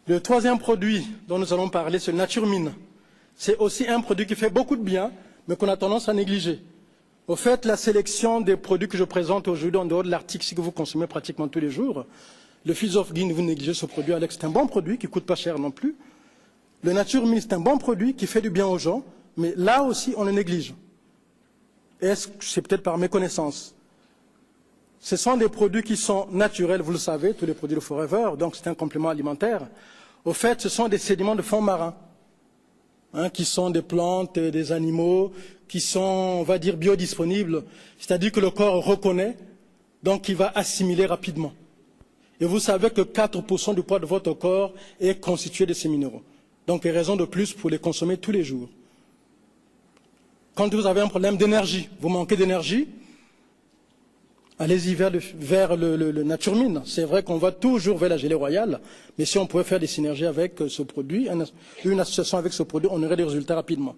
Le troisième produit dont nous allons parler, c'est le Naturmine. C'est aussi un produit qui fait beaucoup de bien, mais qu'on a tendance à négliger. Au fait, la sélection des produits que je présente aujourd'hui, en dehors de l'article que vous consommez pratiquement tous les jours, le Fields of Green, vous négligez ce produit, Alex, c'est un bon produit qui ne coûte pas cher non plus. Le Naturmine, c'est un bon produit qui fait du bien aux gens, mais là aussi, on le néglige. Est-ce que c'est peut-être par méconnaissance? Ce sont des produits qui sont naturels, vous le savez, tous les produits de Forever, donc c'est un complément alimentaire. Au fait, ce sont des sédiments de fond marin, qui sont des plantes, des animaux, qui sont, on va dire, biodisponibles, c'est-à-dire que le corps reconnaît, donc il va assimiler rapidement. Et vous savez que 4% du poids de votre corps est constitué de ces minéraux. Donc, il y a raison de plus pour les consommer tous les jours. Quand vous avez un problème d'énergie, vous manquez d'énergie, allez-y vers le Naturmine. C'est vrai qu'on va toujours vers la gelée royale, mais si on pouvait faire des synergies avec ce produit, une association avec ce produit, on aurait des résultats rapidement.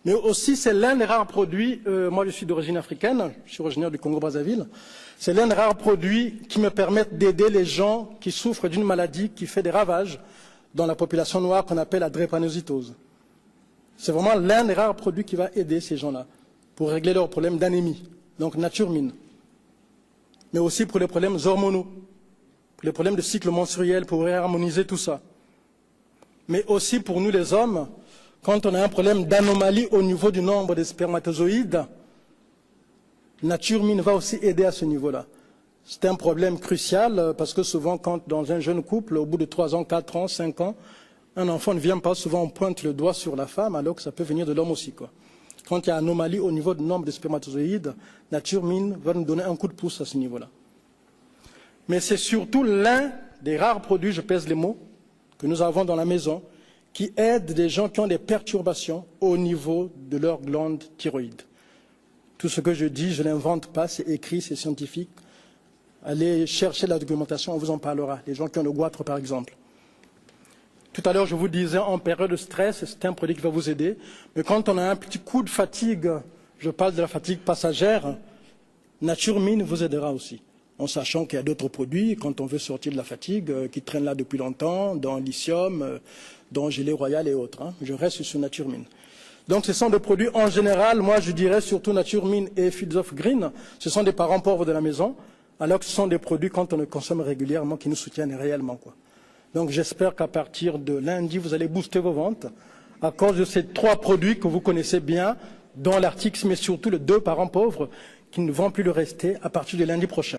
Mais aussi, c'est l'un des rares produits, moi je suis d'origine africaine, je suis originaire du Congo-Brazzaville, c'est l'un des rares produits qui me permettent d'aider les gens qui souffrent d'une maladie qui fait des ravages dans la population noire qu'on appelle la drépanocytose. C'est vraiment l'un des rares produits qui va aider ces gens-là pour régler leurs problèmes d'anémie, donc Naturmine. Mais aussi pour les problèmes hormonaux, pour les problèmes de cycle menstruel, pour harmoniser tout ça. Mais aussi pour nous les hommes, quand on a un problème d'anomalie au niveau du nombre des spermatozoïdes, Naturmine va aussi aider à ce niveau-là. C'est un problème crucial parce que souvent, quand dans un jeune couple, au bout de 3 ans, 4 ans, 5 ans, un enfant ne vient pas, souvent on pointe le doigt sur la femme alors que ça peut venir de l'homme aussi, quoi. Quand il y a anomalie au niveau du nombre de spermatozoïdes, Naturmine va nous donner un coup de pouce à ce niveau-là. Mais c'est surtout l'un des rares produits, je pèse les mots, que nous avons dans la maison, qui aide des gens qui ont des perturbations au niveau de leur glande thyroïde. Tout ce que je dis, je ne l'invente pas, c'est écrit, c'est scientifique. Allez chercher la documentation, on vous en parlera. Les gens qui ont le goitre, par exemple. Tout à l'heure, je vous disais, en période de stress, c'est un produit qui va vous aider. Mais quand on a un petit coup de fatigue, je parle de la fatigue passagère, Naturmine vous aidera aussi. En sachant qu'il y a d'autres produits, quand on veut sortir de la fatigue, qui traînent là depuis longtemps, dans lithium, dans gelée royale et autres. Je reste sur Naturmine. Donc ce sont des produits en général, moi je dirais surtout Naturmine et Fields of Green, ce sont des parents pauvres de la maison, alors que ce sont des produits quand on les consomme régulièrement qui nous soutiennent réellement, quoi. Donc j'espère qu'à partir de lundi, vous allez booster vos ventes à cause de ces 3 produits que vous connaissez bien dans l'article, mais surtout les 2 parents pauvres qui ne vont plus le rester à partir de lundi prochain.